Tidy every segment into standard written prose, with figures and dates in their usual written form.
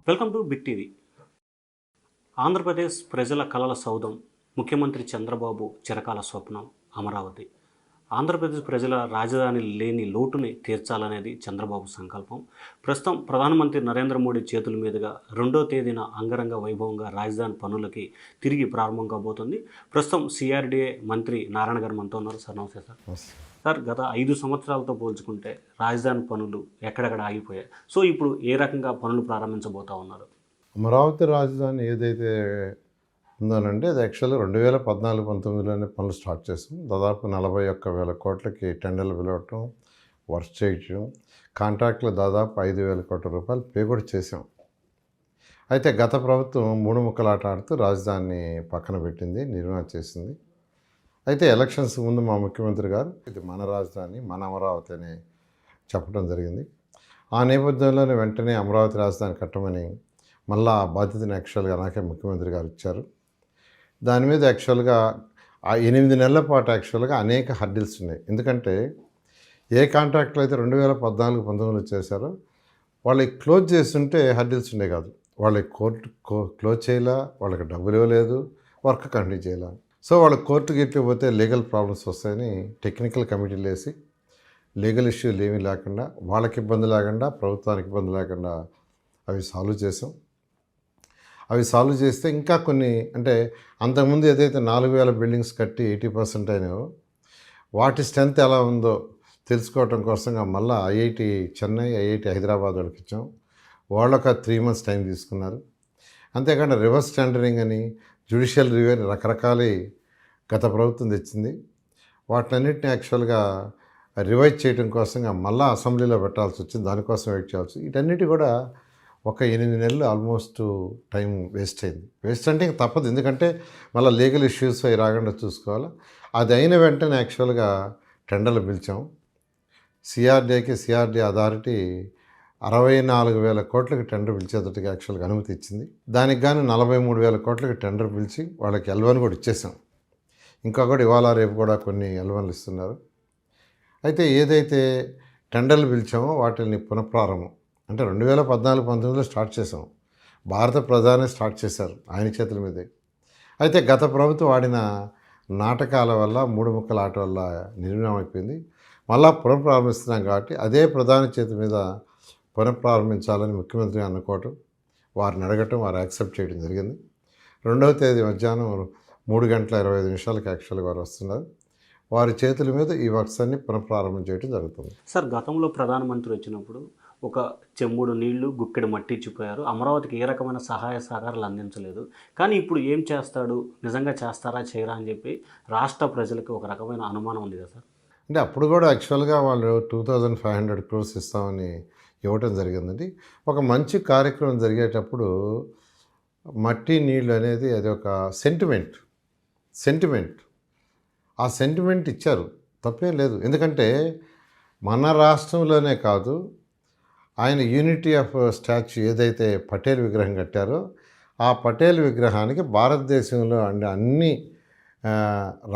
Welcome to big TV. Andhra Pradesh ప్రజల కలల సౌధం, ముఖ్యమంత్రి చంద్రబాబు చిరకాల స్వప్నం అమరావతి. ఆంధ్రప్రదేశ్ ప్రజల రాజధాని లేని లోటుని తీర్చాలనేది చంద్రబాబు సంకల్పం. ప్రస్తుతం ప్రధానమంత్రి నరేంద్ర మోడీ చేతుల మీదుగా 2వ తేదీన అంగరంగ వైభవంగా రాజధాని పనులకి తిరిగి ప్రారంభం కాబోతుంది. ప్రస్తుతం సిఆర్డీఏ మంత్రి నారాయణ గారు మనతో ఉన్నారు. సార్ నమస్తే సార్. సార్, గత 5 సంవత్సరాలతో పోల్చుకుంటే రాజధాని పనులు ఎక్కడెక్కడ ఆగిపోయాయి. సో ఇప్పుడు ఏ రకంగా పనులు ప్రారంభించబోతా ఉన్నారు? అమరావతి రాజధాని ఏదైతే ఉందోనండి, అది యాక్చువల్గా 2014-19లోనే పనులు స్టార్ట్ చేసాం. దాదాపు 41,000 కోట్లకి టెండర్లు పిలవటం, వర్క్ చేయటం, కాంట్రాక్ట్లో దాదాపు 5,000 కోట్ల రూపాయలు పే కూడా చేసాం. అయితే గత ప్రభుత్వం 3 ముక్కలాట ఆడుతూ రాజధానిని పక్కన పెట్టింది, నిర్మాణం చేసింది. అయితే ఎలక్షన్స్ ముందు మా ముఖ్యమంత్రి గారు ఇది మన రాజధాని, మన అమరావతి అని చెప్పడం జరిగింది. ఆ నేపథ్యంలోనే వెంటనే అమరావతి రాజధాని కట్టమని మళ్ళీ ఆ బాధ్యతని యాక్చువల్గా నాకే ముఖ్యమంత్రి గారు ఇచ్చారు. దాని మీద యాక్చువల్గా ఆ 8 నెలల పాటు యాక్చువల్గా అనేక హర్డిల్స్ ఉన్నాయి. ఎందుకంటే ఏ కాంట్రాక్ట్లు అయితే 2014-19లో చేశారో వాళ్ళకి క్లోజ్ చేస్తుంటే హర్డిల్స్ ఉండే కాదు. వాళ్ళకి కోర్టు క్లోజ్ చేయలే, వాళ్ళకి డబ్బులు ఇవ్వలేదు, వర్క్ కంటిన్యూ చేయలే. సో వాళ్ళు కోర్టుకి ఇట్టిపోతే లీగల్ ప్రాబ్లమ్స్ వస్తాయని టెక్నికల్ కమిటీలు వేసి లీగల్ ఇష్యూలు ఏమీ లేకుండా, వాళ్ళకి ఇబ్బంది లేకుండా, ప్రభుత్వానికి ఇబ్బంది లేకుండా అవి సాల్వ్ చేసాం. అవి సాల్వ్ చేస్తే ఇంకా కొన్ని, అంటే అంతకుముందు ఏదైతే 4,000 బిల్డింగ్స్ కట్టి 80% అయినాయో వాటి స్ట్రెంత్ ఎలా ఉందో తెలుసుకోవటం కోసంగా మళ్ళీ ఐఐటి చెన్నై, ఐఐటి హైదరాబాద్ వాళ్ళకి ఇచ్చాం. వాళ్ళు ఒక 3 months టైం తీసుకున్నారు. అంతేకాకుండా రివర్స్ టెండరింగ్ అని, జ్యుడిషియల్ రివ్యూ అని రకరకాల గత ప్రభుత్వం తెచ్చింది. వాటినన్నింటినీ యాక్చువల్గా రివైజ్ చేయడం కోసంగా మళ్ళీ అసెంబ్లీలో పెట్టాల్సి వచ్చింది. దానికోసం వెయిట్ చేయాల్సి, వీటన్నిటి కూడా ఒక 8 నెలలు ఆల్మోస్ట్ టైం వేస్ట్ అయింది. వేస్ట్ అంటే ఇంక తప్పదు, ఎందుకంటే మళ్ళీ లీగల్ ఇష్యూస్ అవి రాకుండా చూసుకోవాలి. అది అయిన వెంటనే యాక్చువల్గా టెండర్లు పిలిచాం. సిఆర్డీ అథారిటీ 64,000 కోట్లకి టెండర్ పిలిచేటట్టుగా యాక్చువల్గా అనుమతి ఇచ్చింది. దానికి గాను 43,000 కోట్లకి టెండర్ పిలిచి వాళ్ళకి L1 కూడా ఇచ్చేసాం. ఇంకా కూడా ఇవాళ రేపు కూడా కొన్ని L1లు ఇస్తున్నారు. అయితే ఏదైతే టెండర్లు పిలిచామో వాటిని పునఃప్రారంభం, అంటే 2014-19లో స్టార్ట్ చేసాం. భారత ప్రధాని స్టార్ట్ చేశారు ఆయన చేతుల మీదే. అయితే గత ప్రభుత్వం ఆడిన నాటకాల వల్ల, 3 ముక్కల ఆట వల్ల నిర్వీర్యం అయిపోయింది. మళ్ళా పునఃప్రారంభిస్తున్నాం కాబట్టి అదే ప్రధాని చేతి మీద పునఃప్రారంభించాలని ముఖ్యమంత్రి అనుకోవటం, వారిని అడగటం, వారు యాక్సెప్ట్ చేయడం జరిగింది. 2వ తేదీ మధ్యాహ్నం 3:25 యాక్చువల్గా వారు వస్తున్నారు. వారి చేతుల మీద ఈ వర్క్స్ అన్ని పునఃప్రారంభం చేయడం జరుగుతుంది. సార్, గతంలో ప్రధానమంత్రి వచ్చినప్పుడు ఒక చెంబుడు నీళ్లు, గుక్కెడు మట్టి ఇచ్చిపోయారు. అమరావతికి ఏ రకమైన సహాయ సహకారాలు అందించలేదు. కానీ ఇప్పుడు ఏం చేస్తాడు, నిజంగా చేస్తారా చేయరా అని చెప్పి రాష్ట్ర ప్రజలకు ఒక రకమైన అనుమానం ఉంది కదా సార్. అంటే అప్పుడు కూడా యాక్చువల్గా వాళ్ళు 2,500 crores ఇస్తామని ఇవ్వటం జరిగిందండి. ఒక మంచి కార్యక్రమం జరిగేటప్పుడు మట్టి నీళ్ళు అనేది అది ఒక సెంటిమెంట్. ఆ సెంటిమెంట్ ఇచ్చారు, తప్పేం లేదు. ఎందుకంటే మన రాష్ట్రంలోనే కాదు, ఆయన యూనిటీ ఆఫ్ స్టాచ్యూ ఏదైతే పటేల్ విగ్రహం కట్టారో ఆ పటేల్ విగ్రహానికి భారతదేశంలో అన్ని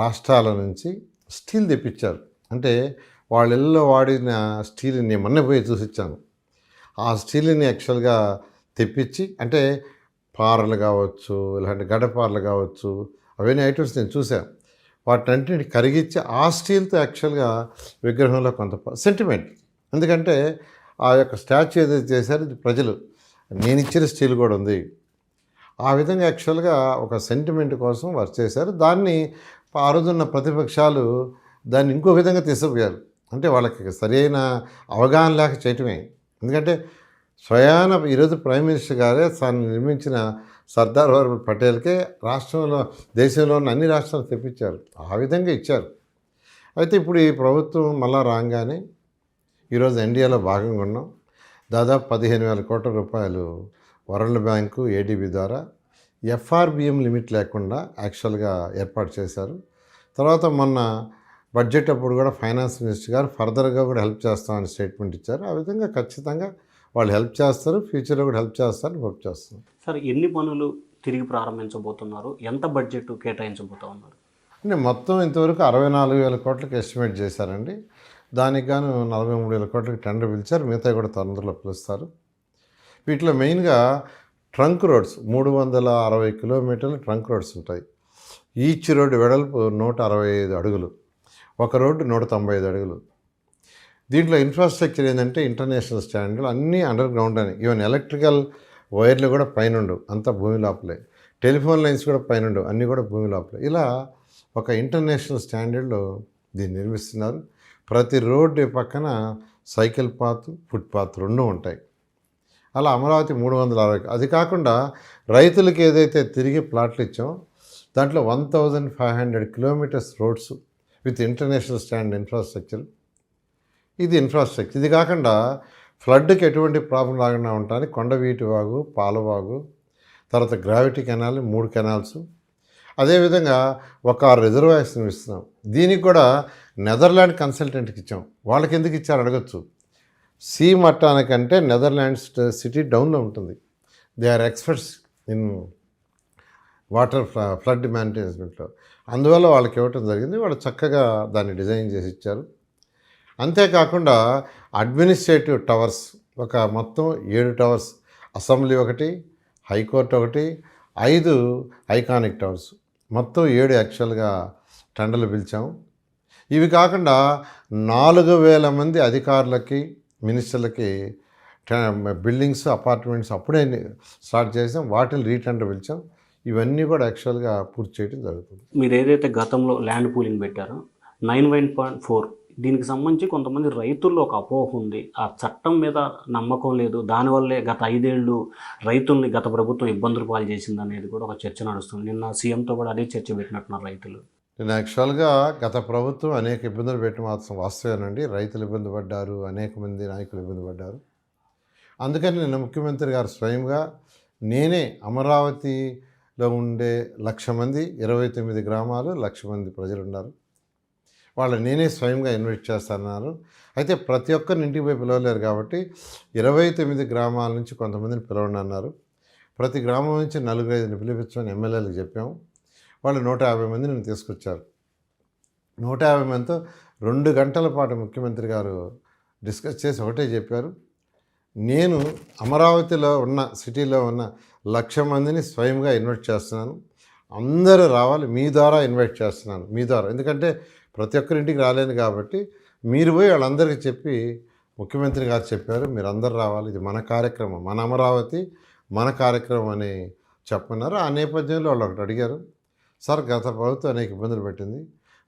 రాష్ట్రాల నుంచి స్టీల్ తెప్పించారు. అంటే వాళ్ళ ఇళ్ళలో వాడిన స్టీల్ని మొన్న పోయి చూసిచ్చాను. ఆ స్టీల్ని యాక్చువల్గా తెప్పించి, అంటే పారలు కావచ్చు, ఇలాంటి గడ్డపారలు కావచ్చు, అవన్నీ ఐటమ్స్ నేను చూశాను. వాటిని కరిగించి ఆ స్టీల్తో యాక్చువల్గా విగ్రహంలో కొంత సెంటిమెంట్. ఎందుకంటే ఆ యొక్క స్టాచ్యూ ఏదైతే చేశారో ఇది ప్రజలు, నేను ఇచ్చిన స్టీల్ కూడా ఉంది. ఆ విధంగా యాక్చువల్గా ఒక సెంటిమెంట్ కోసం వారు చేశారు. దాన్ని ఆ రోజున్న ప్రతిపక్షాలు దాన్ని ఇంకో విధంగా తీసుకుపోయారు. అంటే వాళ్ళకి సరైన అవగాహన లేక చేయటమే. ఎందుకంటే స్వయాన ఈరోజు ప్రైమ్ మినిస్టర్ గారే తాను నిర్మించిన సర్దార్ వల్లభాయ్ పటేల్కే రాష్ట్రంలో, దేశంలో ఉన్న అన్ని రాష్ట్రాలు తెప్పించారు. ఆ విధంగా ఇచ్చారు. అయితే ఇప్పుడు ఈ ప్రభుత్వం మళ్ళా రాగానే ఈరోజు ఎన్డీఏలో భాగంగా ఉన్నాం. దాదాపు 15,000 కోట్ల రూపాయలు వరల్డ్ బ్యాంకు, ఏడీబీ ద్వారా ఎఫ్ఆర్బిఎం లిమిట్ లేకుండా యాక్చువల్గా ఏర్పాటు చేశారు. తర్వాత మొన్న బడ్జెట్ అప్పుడు కూడా ఫైనాన్స్ మినిస్టర్ గారు ఫర్దర్గా కూడా హెల్ప్ చేస్తామని స్టేట్మెంట్ ఇచ్చారు. ఆ విధంగా ఖచ్చితంగా వాళ్ళు హెల్ప్ చేస్తారు, ఫ్యూచర్లో కూడా హెల్ప్ చేస్తారని హోప్ చేస్తున్నారు. సార్, ఎన్ని పనులు తిరిగి ప్రారంభించబోతున్నారు, ఎంత బడ్జెట్ కేటాయించబోతూ ఉన్నారు? అంటే మొత్తం ఇంతవరకు 64,000 కోట్లకి ఎస్టిమేట్ చేశారండి. దానికి గాను 43,000 కోట్లకి టెండర్ పిలిచారు. మిగతా కూడా తొందరలో పిలుస్తారు. వీటిలో మెయిన్గా ట్రంక్ రోడ్స్ 360 కిలోమీటర్లు ట్రంక్ రోడ్స్ ఉంటాయి. ఈచ్ రోడ్డు వెడల్పు 165 అడుగులు, ఒక రోడ్డు 195 అడుగులు. దీంట్లో ఇన్ఫ్రాస్ట్రక్చర్ ఏంటంటే ఇంటర్నేషనల్ స్టాండర్డ్, అన్నీ అండర్ గ్రౌండ్ అని. ఈవెన్ ఎలక్ట్రికల్ వైర్లు కూడా పైన ఉండవు, అంతా భూమి లోపలే. టెలిఫోన్ లైన్స్ కూడా పైన ఉండవు, అన్నీ కూడా భూమి లోపలే. ఇలా ఒక ఇంటర్నేషనల్ స్టాండర్డ్లో దీన్ని నిర్మిస్తున్నారు. ప్రతి రోడ్డు పక్కన సైకిల్ పాత్, ఫుట్పాత్ రెండు ఉంటాయి. అలా అమరావతి 360. అది కాకుండా రైతులకి ఏదైతే తిరిగి ప్లాట్లు ఇచ్చామో దాంట్లో 1500 kilometres roads with international standard infrastructure. ఇది ఇన్ఫ్రాస్ట్రక్చర్. ఇది కాకుండా ఫ్లడ్కి ఎటువంటి ప్రాబ్లం రాకుండా ఉండడానికి కొండవీటి వాగు, పాలవాగు, తర్వాత గ్రావిటీ కెనాల్, 3 కెనాల్స్. అదేవిధంగా ఒక రిజర్వాయర్స్ ఇస్తున్నాం. దీనికి కూడా నెదర్లాండ్ కన్సల్టెంట్కి ఇచ్చాం. వాళ్ళకి ఎందుకు ఇచ్చారు అడగచ్చు. సీ మట్టానికంటే నెదర్లాండ్స్ సిటీ డౌన్లో ఉంటుంది. They are experts in water flood మేనేజ్మెంట్లో. అందువల్ల వాళ్ళకి ఇవ్వటం జరిగింది. వాళ్ళు చక్కగా దాన్ని డిజైన్ చేసి ఇచ్చారు. అంతేకాకుండా అడ్మినిస్ట్రేటివ్ టవర్స్ ఒక మొత్తం 7 టవర్స్, అసెంబ్లీ ఒకటి, హైకోర్టు ఒకటి, 5 ఐకానిక్ టవర్స్, మొత్తం 7 యాక్చువల్గా టెండర్లు పిలిచాము. ఇవి కాకుండా 4000 మంది అధికారులకి, మినిస్టర్లకి బిల్డింగ్స్, అపార్ట్మెంట్స్ అప్పుడే స్టార్ట్ చేసాం. వాటిని రీటెండర్ పిలిచాం. ఇవన్నీ కూడా యాక్చువల్గా పూర్తి చేయడం జరుగుతుంది. మీరు ఏదైతే గతంలో ల్యాండ్ పూలింగ్ పెట్టారో 9.4, దీనికి సంబంధించి కొంతమంది రైతుల్లో ఒక అపోహ ఉంది. ఆ చట్టం మీద నమ్మకం లేదు, దానివల్లే గత 5 ఏళ్ళు రైతుల్ని గత ప్రభుత్వం ఇబ్బందులు పాలు చేసింది అనేది కూడా ఒక చర్చ నడుస్తుంది. నిన్న సీఎంతో కూడా అదే చర్చ పెట్టినట్టున్నారు రైతులు. నేను యాక్చువల్గా గత ప్రభుత్వం అనేక ఇబ్బందులు పెట్టి మాత్రం వాస్తవేనండి. రైతులు ఇబ్బంది పడ్డారు, అనేక మంది నాయకులు ఇబ్బంది పడ్డారు. అందుకని నిన్న ముఖ్యమంత్రి గారు స్వయంగా నేనే అమరావతిలో ఉండే 1,00,000 మంది, 29 గ్రామాలు, 1,00,000 మంది ప్రజలు ఉన్నారు, వాళ్ళు నేనే స్వయంగా ఇన్వైట్ చేస్తానన్నారు. అయితే ప్రతి ఒక్కరిని ఇంటికి పోయి పిలవలేరు కాబట్టి 29 గ్రామాల నుంచి కొంతమందిని పిలవండి అన్నారు. ప్రతి గ్రామం నుంచి 4-5 పిలిపించమని ఎమ్మెల్యేలకు చెప్పాము. వాళ్ళు 150 మందిని తీసుకొచ్చారు. 150 మందితో 2 గంటల పాటు ముఖ్యమంత్రి గారు డిస్కస్ చేసి ఒకటే చెప్పారు, నేను అమరావతిలో ఉన్న సిటీలో ఉన్న 1,00,000 మందిని స్వయంగా ఇన్వైట్ చేస్తున్నాను, అందరూ రావాలి, మీ ద్వారా ఇన్వైట్ చేస్తున్నాను, మీ ద్వారా. ఎందుకంటే ప్రతి ఒక్కరింటికి రాలేను కాబట్టి మీరు పోయి వాళ్ళందరికీ చెప్పి, ముఖ్యమంత్రి గారు చెప్పారు మీరు అందరు రావాలి, ఇది మన కార్యక్రమం, మన అమరావతి మన కార్యక్రమం అని చెప్పన్నారు. ఆ నేపథ్యంలో వాళ్ళు ఒకటి అడిగారు, సార్ గత ప్రభుత్వం అనేక ఇబ్బందులు పెట్టింది,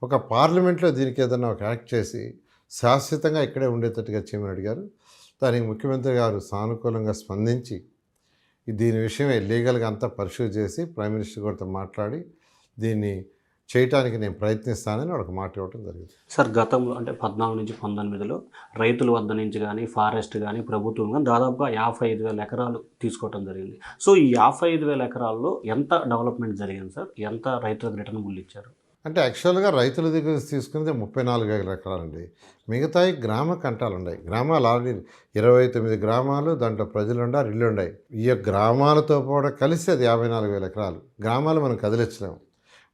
ఒక పార్లమెంట్లో దీనికి ఏదైనా ఒక యాక్ట్ చేసి శాశ్వతంగా ఇక్కడే ఉండేటట్టుగా చేయమని అడిగారు. దానికి ముఖ్యమంత్రి గారు సానుకూలంగా స్పందించి దీని విషయమే లీగల్గా అంతా పరిశీలి చేసి ప్రైమ్ మినిస్టర్ గారితో మాట్లాడి దీన్ని చేయటానికి నేను ప్రయత్నిస్తానని వాళ్ళకి మాట ఇవ్వడం జరిగింది. సార్ గతంలో అంటే 14 నుంచి 19లో రైతుల వద్ద నుంచి కానీ, ఫారెస్ట్ కానీ, ప్రభుత్వం కానీ దాదాపుగా 55,000 ఎకరాలు తీసుకోవడం జరిగింది. సో ఈ 55,000 ఎకరాల్లో ఎంత డెవలప్మెంట్ జరిగింది సార్? ఎంత రైతులకు రిటర్నబుల్ ఇచ్చారు? అంటే యాక్చువల్గా రైతుల దగ్గర తీసుకునేది 34,000 ఎకరాలండి. మిగతాయి గ్రామ కంటాలు ఉన్నాయి. గ్రామాలు ఆల్రెడీ 29 గ్రామాలు, దాంట్లో ప్రజలు ఉండారు, ఇళ్ళు ఉన్నాయి. ఈ గ్రామాలతో కూడా కలిసి అది 54,000 ఎకరాలు. గ్రామాలు మనం కదిలించలేము.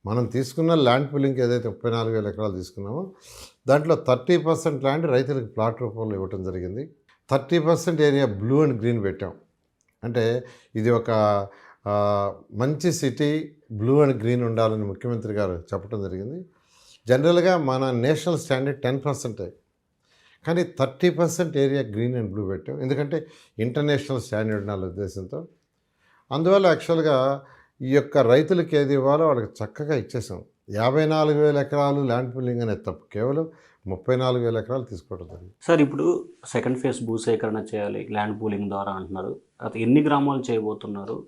మనం తీసుకున్న ల్యాండ్ పూలింగ్కి ఏదైతే 34,000 ఎకరాలు తీసుకున్నామో దాంట్లో 30% ల్యాండ్ రైతులకు ప్లాట్ రూపంలో ఇవ్వటం జరిగింది. 30% ఏరియా బ్లూ అండ్ గ్రీన్ పెట్టాం. అంటే ఇది ఒక మంచి సిటీ, బ్లూ అండ్ గ్రీన్ ఉండాలని ముఖ్యమంత్రి గారు చెప్పడం జరిగింది. జనరల్గా మన నేషనల్ స్టాండర్డ్ 10%, కానీ 30% ఏరియా గ్రీన్ అండ్ బ్లూ పెట్టాం. ఎందుకంటే ఇంటర్నేషనల్ స్టాండర్డ్ ఉండాలి ఉద్దేశంతో. అందువల్ల యాక్చువల్గా ఈ యొక్క రైతులకి ఏది ఇవ్వాలో వాళ్ళకి చక్కగా ఇచ్చేసాం. 54,000 ఎకరాలు ల్యాండ్ పూలింగ్ అనేది తప్పు, కేవలం 34,000 ఎకరాలు తీసుకోవడం జరిగింది. సార్ ఇప్పుడు సెకండ్ ఫేజ్ భూసేకరణ చేయాలి ల్యాండ్ పూలింగ్ ద్వారా అంటున్నారు. అది ఎన్ని గ్రామాలు చేయబోతున్నారు?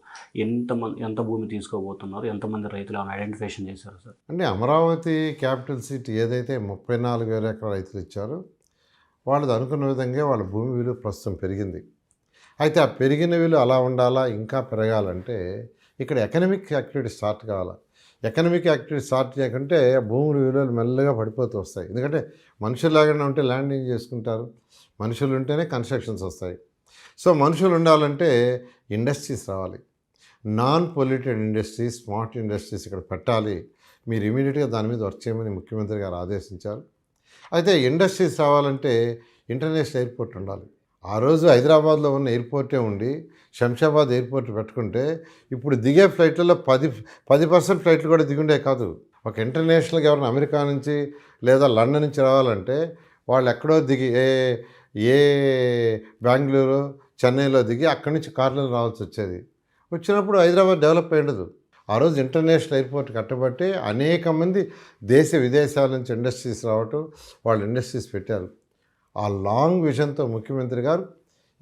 ఎంత భూమి తీసుకోబోతున్నారు? ఎంతమంది రైతులు ఐడెంటిఫికేషన్ చేశారు సార్? అంటే అమరావతి క్యాపిటల్ సిటీ ఏదైతే 34,000 ఎకరాల రైతులు ఇచ్చారో వాళ్ళది అనుకున్న విధంగా వాళ్ళ భూమి విలువ ప్రస్తుతం పెరిగింది. అయితే ఆ పెరిగిన విలువ అలా ఉండాలా, ఇంకా పెరగాలంటే ఇక్కడ ఎకనామిక్ యాక్టివిటీ స్టార్ట్ కావాలా. ఎకనామిక్ యాక్టివిటీ స్టార్ట్ చేయకుంటే భూముల విలువలు మెల్లగా పడిపోతూ వస్తాయి. ఎందుకంటే మనుషులు లాగానే ఉంటే ల్యాండ్ ఏం చేసుకుంటారు, మనుషులు ఉంటేనే కన్స్ట్రక్షన్స్ వస్తాయి. సో మనుషులు ఉండాలంటే ఇండస్ట్రీస్ రావాలి, non polluted industries, smart industries ఇక్కడ పెట్టాలి. మీరు ఇమీడియట్గా దాని మీద వర్క్ చేయమని ముఖ్యమంత్రి గారు ఆదేశించారు. అయితే ఇండస్ట్రీస్ రావాలంటే ఇంటర్నేషనల్ ఎయిర్పోర్ట్ ఉండాలి. ఆ రోజు హైదరాబాద్లో ఉన్న ఎయిర్పోర్టే ఉండి శంషాబాద్ ఎయిర్పోర్ట్ పెట్టుకుంటే ఇప్పుడు దిగే ఫ్లైట్లలో 10% ఫ్లైట్లు కూడా దిగుండే కాదు. ఒక ఇంటర్నేషనల్గా ఎవరైనా అమెరికా నుంచి లేదా లండన్ నుంచి రావాలంటే వాళ్ళు ఎక్కడో దిగి ఏ బెంగళూరు చెన్నైలో దిగి అక్కడి నుంచి కార్లలో రావాల్సి వచ్చేది. వచ్చినప్పుడు హైదరాబాద్ డెవలప్ అయి ఉండదు. ఆ రోజు ఇంటర్నేషనల్ ఎయిర్పోర్ట్ కట్టబట్టి అనేక మంది దేశ విదేశాల నుంచి ఇండస్ట్రీస్ రావటం, వాళ్ళు ఇండస్ట్రీస్ పెట్టారు. ఆ లాంగ్ విజన్తో ముఖ్యమంత్రి గారు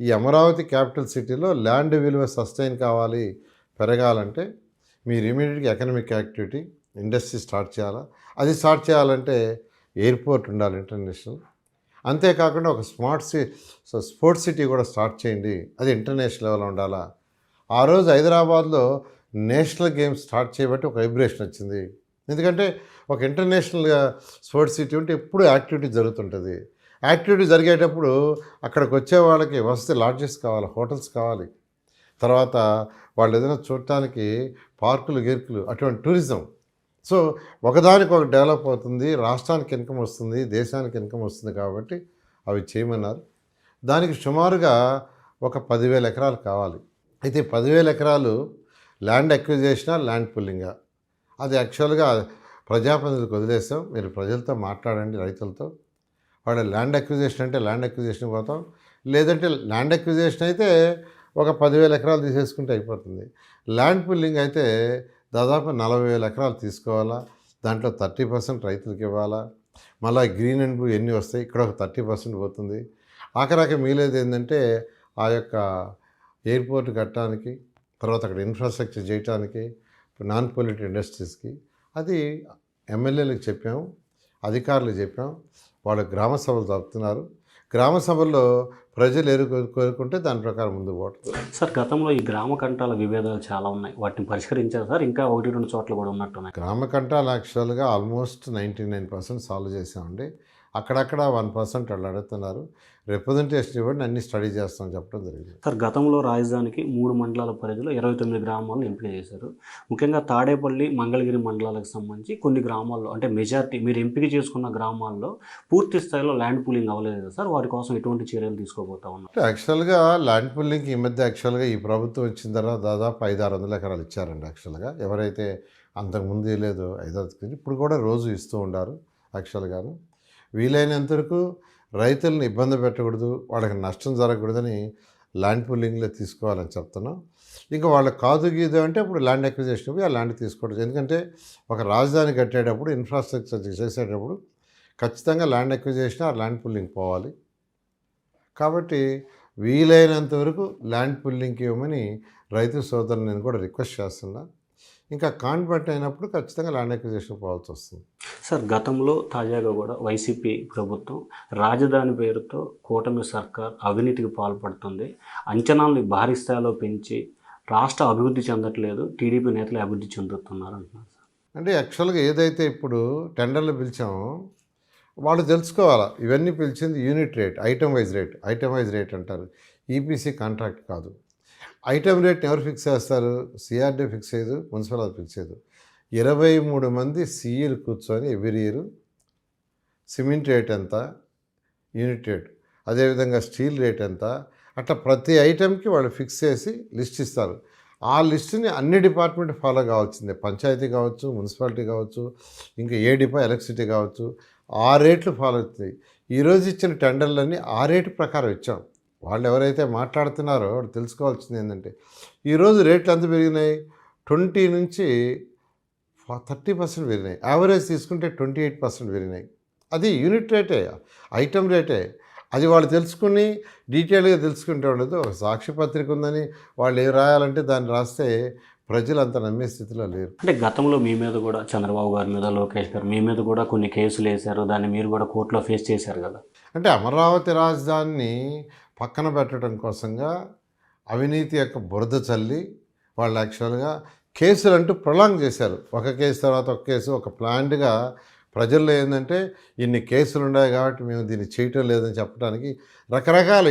ఈ అమరావతి క్యాపిటల్ సిటీలో ల్యాండ్ విలువ సస్టైన్ కావాలి, పెరగాలంటే మీరు ఇమీడియట్గా ఎకనామిక్ యాక్టివిటీ ఇండస్ట్రీ స్టార్ట్ చేయాలా. అది స్టార్ట్ చేయాలంటే ఎయిర్పోర్ట్ ఉండాలి ఇంటర్నేషనల్. అంతేకాకుండా ఒక స్పోర్ట్స్ సిటీ కూడా స్టార్ట్ చేయండి, అది ఇంటర్నేషనల్ లెవెల్లో ఉండాలా. ఆ రోజు హైదరాబాద్లో నేషనల్ గేమ్స్ స్టార్ట్ చేయబట్టి ఒక వైబ్రేషన్ వచ్చింది. ఎందుకంటే ఒక ఇంటర్నేషనల్ స్పోర్ట్స్ సిటీ ఉంటే ఎప్పుడు యాక్టివిటీ జరుగుతుంటుంది. యాక్టివిటీ జరిగేటప్పుడు అక్కడికి వచ్చే వాళ్ళకి వసతి లాడ్జెస్ కావాలి, హోటల్స్ కావాలి, తర్వాత వాళ్ళు ఏదైనా చూడటానికి పార్కులు గీర్కులు, అటువంటి టూరిజం. సో ఒకదానికి ఒక డెవలప్ అవుతుంది, రాష్ట్రానికి ఇన్కమ్ వస్తుంది, దేశానికి ఇన్కమ్ వస్తుంది. కాబట్టి అవి చేయమన్నారు. దానికి సుమారుగా ఒక 10,000 ఎకరాలు కావాలి. అయితే 10,000 ఎకరాలు ల్యాండ్ అక్విజిషనా, ల్యాండ్ పుల్లింగా, అది యాక్చువల్గా ప్రజాప్రతినిధులకు వదిలేస్తాం. మీరు ప్రజలతో మాట్లాడండి, రైతులతో. వాళ్ళ ల్యాండ్ అక్విజిషన్ అంటే ల్యాండ్ అక్విజిషన్ పోతాం, లేదంటే ల్యాండ్ అక్విజిషన్ అయితే ఒక 10,000 ఎకరాలు తీసేసుకుంటే అయిపోతుంది. ల్యాండ్ పుల్లింగ్ అయితే దాదాపు 40,000 ఎకరాలు తీసుకోవాలా, దాంట్లో 30% రైతులకు ఇవ్వాలా, మళ్ళీ గ్రీన్ అండ్ బ్లూ ఎన్ని వస్తాయి, ఇక్కడ ఒక 30% పోతుంది. ఆఖరాకి మిగిలేది ఏంటంటే ఆ యొక్క ఎయిర్పోర్ట్ కట్టడానికి, తర్వాత అక్కడ ఇన్ఫ్రాస్ట్రక్చర్ చేయడానికి, నాన్ పొల్యూటెడ్ ఇండస్ట్రీస్కి. అది ఎమ్మెల్యేలకు చెప్పాము, అధికారులకు చెప్పాం, వాళ్ళు గ్రామ సభలు జరుపుతున్నారు. గ్రామ సభల్లో ప్రజలు కోరుకుంటే దాని ప్రకారం ముందుకు పోవట్లేదు. సార్, గతంలో ఈ గ్రామ కంటాల విభేదాలు చాలా ఉన్నాయి, వాటిని పరిష్కరించారు సార్? ఇంకా 1-2 చోట్ల కూడా ఉన్నట్టున్నాయి. గ్రామ కంటాలు యాక్చువల్గా ఆల్మోస్ట్ 99% సాల్వ్ చేసామండి. అక్కడక్కడ 1% వాళ్ళు అడుగుతున్నారు. రిప్రజెంటేషన్ ఇవ్వండి, అన్ని స్టడీ చేస్తామని చెప్పడం జరిగింది. సార్, గతంలో రాజధానికి 3 మండలాల పరిధిలో 29 గ్రామాలను ఎంపిక చేశారు. ముఖ్యంగా తాడేపల్లి, మంగళగిరి మండలాలకు సంబంధించి కొన్ని గ్రామాల్లో, అంటే మెజార్టీ మీరు ఎంపిక చేసుకున్న గ్రామాల్లో పూర్తి స్థాయిలో ల్యాండ్ పూలింగ్ అవ్వలేదు సార్. వాటి కోసం ఎటువంటి చర్యలు తీసుకోబోతా ఉన్నారు? యాక్చువల్గా ల్యాండ్ పూలింగ్కి ఈ మధ్య యాక్చువల్గా ఈ ప్రభుత్వం వచ్చిన తర్వాత దాదాపు 500-600 ఎకరాలు ఇచ్చారండి. యాక్చువల్గా ఎవరైతే అంతకుముందు లేదు 500, ఇప్పుడు కూడా రోజు ఇస్తూ ఉండారు. యాక్చువల్గాను వీలైనంత వరకు రైతులను ఇబ్బంది పెట్టకూడదు, వాళ్ళకి నష్టం జరగకూడదని ల్యాండ్ పూలింగ్లో తీసుకోవాలని చెప్తున్నాం. ఇంకా వాళ్ళకి కాదు గీదు అంటే ఇప్పుడు ల్యాండ్ అక్విజిషన్ పోయి ఆ ల్యాండ్ తీసుకోవడం. ఎందుకంటే ఒక రాజధాని కట్టేటప్పుడు, ఇన్ఫ్రాస్ట్రక్చర్ చేసేటప్పుడు ఖచ్చితంగా ల్యాండ్ అక్విజిషన్ ఆ ల్యాండ్ పూలింగ్ పోవాలి. కాబట్టి వీలైనంత వరకు ల్యాండ్ పూలింగ్కి ఇవ్వమని రైతు సోదరులు నేను కూడా రిక్వెస్ట్ చేస్తున్నా. ఇంకా కాన్వర్ట్ అయినప్పుడు ఖచ్చితంగా ల్యాండ్ అక్విజిషన్ పోవాల్సి వస్తుంది. సార్, గతంలో తాజాగా కూడా వైసీపీ ప్రభుత్వం రాజధాని పేరుతో కూటమి సర్కార్ అవినీతికి పాల్పడుతుంది, అంచనాల్ని భారీ స్థాయిలో పెంచి రాష్ట్ర అభివృద్ధి చెందట్లేదు, టీడీపీ నేతలు అభివృద్ధి చెందుతున్నారు అంటున్నారు సార్. అంటే యాక్చువల్గా ఏదైతే ఇప్పుడు టెండర్లు పిలిచామో వాళ్ళు తెలుసుకోవాలా, ఇవన్నీ పిలిచింది unit rate, item wise rate అంటారు. ఈపీసీ కాంట్రాక్ట్ కాదు. ఐటమ్ రేట్ని ఎవరు ఫిక్స్ చేస్తారు? సిఆర్డీ ఫిక్స్ చేయదు, మున్సిపల్ ఫిక్స్ చేయదు. 23 మంది సీఈలు కూర్చొని ఎవ్రీ ఇయర్ సిమెంట్ రేట్ ఎంత, యూనిట్ రేట్, అదేవిధంగా స్టీల్ రేట్ ఎంత, అట్లా ప్రతి ఐటెంకి వాళ్ళు ఫిక్స్ చేసి లిస్ట్ ఇస్తారు. ఆ లిస్టుని అన్ని డిపార్ట్మెంట్ ఫాలో కావాల్సిందే, పంచాయతీ కావచ్చు, మున్సిపాలిటీ కావచ్చు, ఇంకా ఎలక్ట్రిసిటీ కావచ్చు, ఆ రేట్లు ఫాలో అవుతాయి. ఈరోజు ఇచ్చిన టెండర్లన్నీ ఆ రేటు ప్రకారం ఇచ్చాం. వాళ్ళు ఎవరైతే మాట్లాడుతున్నారో వాళ్ళు తెలుసుకోవాల్సింది ఏంటంటే ఈరోజు రేట్లు ఎంత పెరిగినాయి, 20 నుంచి 30% పెరిగినాయి. యావరేజ్ తీసుకుంటే 28% పెరిగినాయి. అది యూనిట్ రేటే, ఐటమ్ రేటే. అది వాళ్ళు తెలుసుకుని డీటెయిల్గా తెలుసుకుంటే ఉండదు. ఒక సాక్షి పత్రిక ఉందని వాళ్ళు ఏం రాయాలంటే దాన్ని రాస్తే ప్రజలు అంత నమ్మే స్థితిలో లేరు. అంటే గతంలో మీ మీద కూడా, చంద్రబాబు గారి మీద, లోకేష్ గారు మీ మీద కూడా కొన్ని కేసులు వేశారు, దాన్ని మీరు కూడా కోర్టులో ఫేస్ చేశారు కదా. అంటే అమరావతి రాజధానిని పక్కన పెట్టడం కోసంగా అవినీతి యొక్క బురద చల్లి వాళ్ళు యాక్చువల్గా కేసులు అంటూ ప్రొలాంగ్ చేశారు. ఒక కేసు తర్వాత ఒక కేసు, ఒక ప్లాన్డ్గా ప్రజల్లో ఏంటంటే ఇన్ని కేసులు ఉన్నాయి కాబట్టి మేము దీన్ని చేయటం లేదని చెప్పడానికి రకరకాల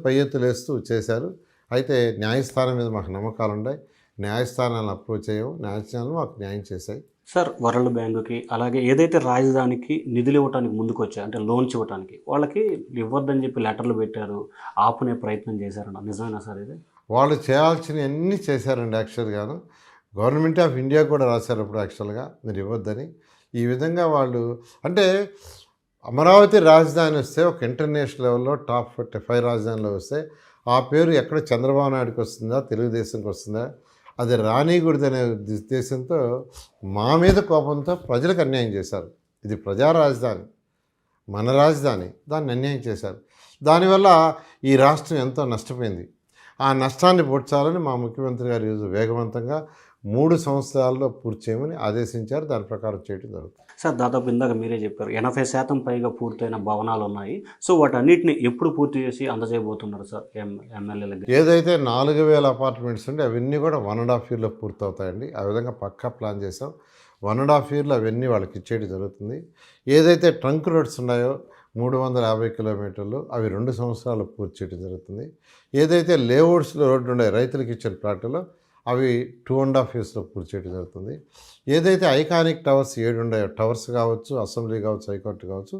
పై ఎత్తులు వేస్తూ చేశారు. అయితే న్యాయస్థానం మీద మాకు నమ్మకాలు ఉన్నాయి, న్యాయస్థానాలను అప్రోచ్ అయ్యాము, న్యాయస్థానాలు మాకు న్యాయం చేశాయి. సార్ వరల్డ్ బ్యాంకుకి అలాగే ఏదైతే రాజధానికి నిధులు ఇవ్వడానికి ముందుకు వచ్చాయి అంటే లోన్స్ ఇవ్వడానికి వాళ్ళకి ఇవ్వద్దని చెప్పి లెటర్లు పెట్టారు, ఆపునే ప్రయత్నం చేశారన్న నిజమేనా సార్ ఇది? వాళ్ళు చేయాల్సినవన్నీ చేశారండి. యాక్చువల్గాను గవర్నమెంట్ ఆఫ్ ఇండియా కూడా రాశారు అప్పుడు యాక్చువల్గా మీరు ఇవ్వద్దని. ఈ విధంగా వాళ్ళు అంటే అమరావతి రాజధాని వస్తే ఒక ఇంటర్నేషనల్ లెవెల్లో టాప్ 5 రాజధానిలో వస్తే ఆ పేరు ఎక్కడ చంద్రబాబు నాయుడుకి వస్తుందా, తెలుగుదేశంకి వస్తుందా, అది రానికూడదనే ఉద్దేశంతో మా మీద కోపంతో ప్రజలకు అన్యాయం చేశారు. ఇది ప్రజా రాజధాని, మన రాజధాని, దాన్ని అన్యాయం చేశారు. దానివల్ల ఈ రాష్ట్రం ఎంతో నష్టపోయింది. ఆ నష్టాన్ని పూడ్చాలని మా ముఖ్యమంత్రి గారు ఈరోజు వేగవంతంగా 3 సంవత్సరాల్లో పూర్తి చేయమని ఆదేశించారు. దాని ప్రకారం చేయడం జరుగుతుంది. సార్ దాదాపు ఇందాక మీరే చెప్పారు 80% పైగా పూర్తయిన భవనాలు ఉన్నాయి. సో వాటన్నిటిని ఎప్పుడు పూర్తి చేసి అందజేయబోతున్నారు సార్ ఎమ్మెల్యేలకి? ఏదైతే 4000 అపార్ట్మెంట్స్ ఉంటే అవన్నీ కూడా 1.5 ఇయర్లో పూర్తవుతాయండి. ఆ విధంగా పక్కా ప్లాన్ చేసాం. 1.5 ఇయర్లో అవన్నీ వాళ్ళకి ఇచ్చేయడం జరుగుతుంది. ఏదైతే ట్రంక్ రోడ్స్ ఉన్నాయో 350 కిలోమీటర్లు అవి 2 సంవత్సరాలు పూర్తి చేయడం జరుగుతుంది. ఏదైతే లేఅవుట్స్లో రోడ్డు ఉండే రైతులకు ఇచ్చిన ప్లాట్లో అవి 2.5 ఇయర్స్లో పూర్తి చేయడం జరుగుతుంది. ఏదైతే ఐకానిక్ టవర్స్ 7 ఉన్నాయో టవర్స్ కావచ్చు, అసెంబ్లీ కావచ్చు, హైకోర్టు కావచ్చు,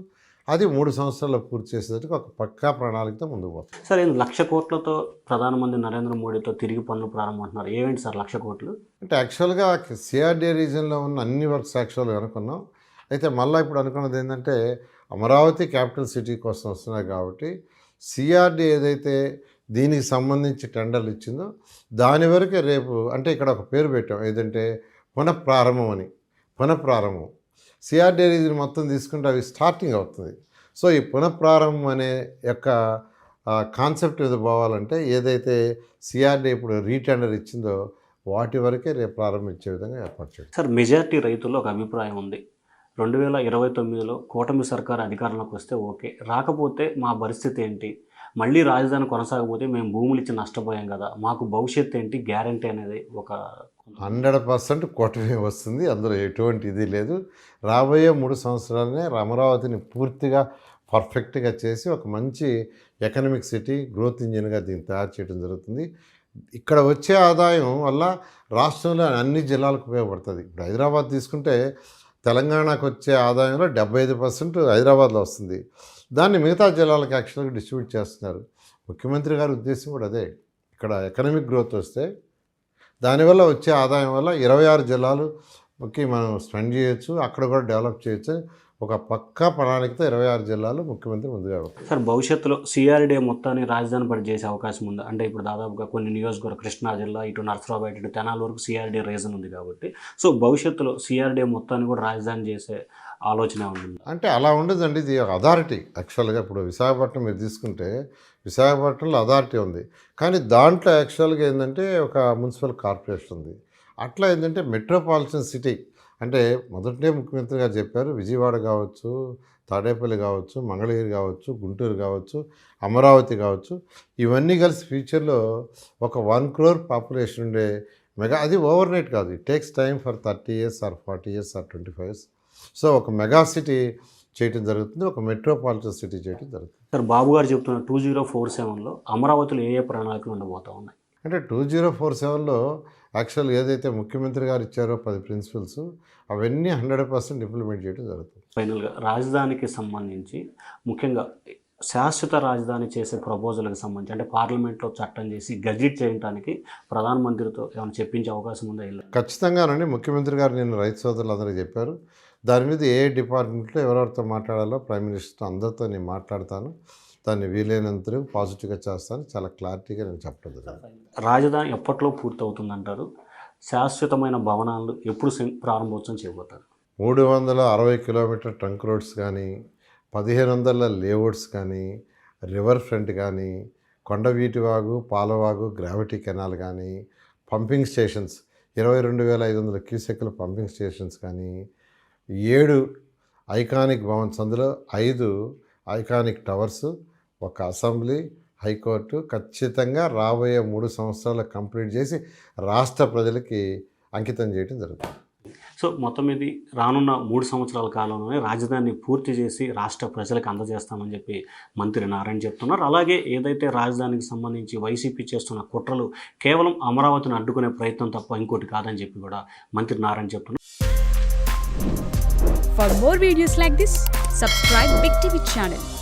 అది 3 సంవత్సరాల్లో పూర్తి చేసేందుకు ఒక పక్కా ప్రణాళికతో ముందుకు పోతుంది. సార్ ఇది 1,00,000 కోట్లతో ప్రధానమంత్రి నరేంద్ర మోడీతో తిరిగి పనులు ప్రారంభం అంటున్నారు. ఏమేంటి సార్ 1,00,000 కోట్లు? అంటే యాక్చువల్గా సిఆర్డీఏ రీజన్లో ఉన్న అన్ని వర్క్స్ యాక్చువల్గా అనుకున్నాం. అయితే మళ్ళీ ఇప్పుడు అనుకున్నది ఏంటంటే అమరావతి క్యాపిటల్ సిటీ కోసం వస్తున్నాయి కాబట్టి సిఆర్డీఏ ఏదైతే దీనికి సంబంధించి టెండర్లు ఇచ్చిందో దాని వరకే రేపు అంటే ఇక్కడ ఒక పేరు పెట్టాం ఏదంటే పునఃప్రారంభం అని. పునఃప్రారంభం సిఆర్డీఏ రీజన్ మొత్తం తీసుకుంటే అవి స్టార్టింగ్ అవుతుంది. సో ఈ పునఃప్రారంభం అనే యొక్క కాన్సెప్ట్ మీద పోవాలంటే ఏదైతే సిఆర్డీఏ ఇప్పుడు రీటెండర్ ఇచ్చిందో వాటి వరకే రేపు ప్రారంభించే విధంగా ఏర్పాటు చేయాలి. సార్ మెజారిటీ రైతుల్లో ఒక అభిప్రాయం ఉంది, 2029లో కూటమి సర్కారు అధికారంలోకి వస్తే ఓకే, రాకపోతే మా పరిస్థితి ఏంటి, మళ్ళీ రాజధాని కొనసాగపోతే మేము భూములు ఇచ్చి నష్టపోయాం కదా, మాకు భవిష్యత్తు ఏంటి, గ్యారంటీ అనేది ఒక 100% కూటమి వస్తుంది. అందులో ఎటువంటి ఇది లేదు. రాబోయే 3 సంవత్సరాలనే అమరావతిని పూర్తిగా పర్ఫెక్ట్గా చేసి ఒక మంచి ఎకనామిక్ సిటీ గ్రోత్ ఇంజిన్గా దీన్ని తయారు చేయడం జరుగుతుంది. ఇక్కడ వచ్చే ఆదాయం వల్ల రాష్ట్రంలో అన్ని జిల్లాలకు ఉపయోగపడుతుంది. ఇప్పుడు హైదరాబాద్ తీసుకుంటే తెలంగాణకు వచ్చే ఆదాయంలో 75% హైదరాబాద్లో వస్తుంది. దాన్ని మిగతా జిల్లాలకు యాక్చువల్గా డిస్ట్రిబ్యూట్ చేస్తున్నారు. ముఖ్యమంత్రి గారి ఉద్దేశం కూడా అదే. ఇక్కడ ఎకనామిక్ గ్రోత్ వస్తే దానివల్ల వచ్చే ఆదాయం వల్ల 26 జిల్లాలుకి మనం స్పెండ్ చేయొచ్చు, అక్కడ కూడా డెవలప్ చేయొచ్చు. ఒక పక్కా ప్రణాళికతో 26 జిల్లాలు ముఖ్యమంత్రి ముందుగా వెళ్తారు. సార్ భవిష్యత్తులో సిఆర్డీఏ మొత్తాన్ని రాజధాని పడి చేసే అవకాశం ఉంది అంటే ఇప్పుడు దాదాపుగా కొన్ని నియోజకవర్గ కృష్ణా జిల్లా ఇటు నర్సరావుపేట ఇటు తెనాలి వరకు సిఆర్డీఏ రీజన్ ఉంది కాబట్టి సో భవిష్యత్తులో సిఆర్డీఏ మొత్తాన్ని కూడా రాజధాని చేసే ఆలోచన ఉంది అంటే అలా ఉండదండి. ఇది అథారిటీ యాక్చువల్గా. ఇప్పుడు విశాఖపట్నం మీరు తీసుకుంటే విశాఖపట్నంలో అథారిటీ ఉంది, కానీ దాంట్లో యాక్చువల్గా ఏంటంటే ఒక మున్సిపల్ కార్పొరేషన్ ఉంది. అట్లా ఏంటంటే మెట్రోపాలిటన్ సిటీ అంటే మొదటే ముఖ్యమంత్రి గారు చెప్పారు, విజయవాడ కావచ్చు, తాడేపల్లి కావచ్చు, మంగళగిరి కావచ్చు, గుంటూరు కావచ్చు, అమరావతి కావచ్చు, ఇవన్నీ కలిసి ఫ్యూచర్లో ఒక 1 crore పాపులేషన్ ఉండే మెగా, అది ఓవర్ నైట్ కాదు, it takes time for 30 years or 40 years or 25 years. So ఒక మెగా సిటీ చేయటం జరుగుతుంది, ఒక మెట్రోపాలిటన్ సిటీ చేయటం జరుగుతుంది. సార్ బాబు గారు చెప్తున్న 2047లో అమరావతిలో ఏ ప్రణాళికలు ఉండబోతా ఉన్నాయి అంటే 2047లో యాక్చువల్ ఏదైతే ముఖ్యమంత్రి గారు ఇచ్చారో 10 ప్రిన్సిపల్స్ అవన్నీ 100% ఇంప్లిమెంట్ చేయడం జరుగుతుంది. ఫైనల్గా రాజధానికి సంబంధించి ముఖ్యంగా శాశ్వత రాజధాని చేసే ప్రపోజల్కి సంబంధించి అంటే పార్లమెంట్లో చట్టం చేసి గజెట్ చేయడానికి ప్రధానమంత్రితో ఏమైనా చెప్పించే అవకాశం ఉందా? ఖచ్చితంగానండి. ముఖ్యమంత్రి గారు నేను రైతు సోదరులందరికీ చెప్పారు. దాని మీద ఏ డిపార్ట్మెంట్లో ఎవరెవరితో మాట్లాడాలో ప్రైమ్ మినిస్టర్తో అందరితో నేను మాట్లాడతాను. దాన్ని వీలైనంత పాజిటివ్గా చేస్తాను. చాలా క్లారిటీగా నేను చెప్పడం జరిగింది. రాజధాని ఎప్పట్లో పూర్తవుతుందంటారు? శాశ్వతమైన భవనాలు ఎప్పుడు ప్రారంభోత్సవం చేయబోతారు? 360 కిలోమీటర్ ట్రంక్ రోడ్స్ కానీ, 1500 లేఅవుట్స్ కానీ, రివర్ ఫ్రంట్ కానీ, కొండవీటి వాగు, పాలవాగు, గ్రావిటీ కెనాల్ కానీ, పంపింగ్ స్టేషన్స్ 22,500 క్యూసెక్ల పంపింగ్ స్టేషన్స్ కానీ, 7 ఐకానిక్ భవన్స్, అందులో 5 ఐకానిక్ టవర్స్, ఒక అసెంబ్లీ, హైకోర్టు ఖచ్చితంగా రాబోయే 3 సంవత్సరాలు కంప్లీట్ చేసి రాష్ట్ర ప్రజలకి అంకితం చేయడం జరుగుతుంది. సో మొత్తం ఇది రానున్న 3 సంవత్సరాల కాలంలోనే రాజధానిని పూర్తి చేసి రాష్ట్ర ప్రజలకు అందజేస్తామని చెప్పి మంత్రి నారాయణ చెప్తున్నారు. అలాగే ఏదైతే రాజధానికి సంబంధించి వైసీపీ చేస్తున్న కుట్రలు కేవలం అమరావతిని అడ్డుకునే ప్రయత్నం తప్ప ఇంకోటి కాదని చెప్పి కూడా మంత్రి నారాయణ చెప్తున్నారు. For more videos like this, subscribe Big TV channel.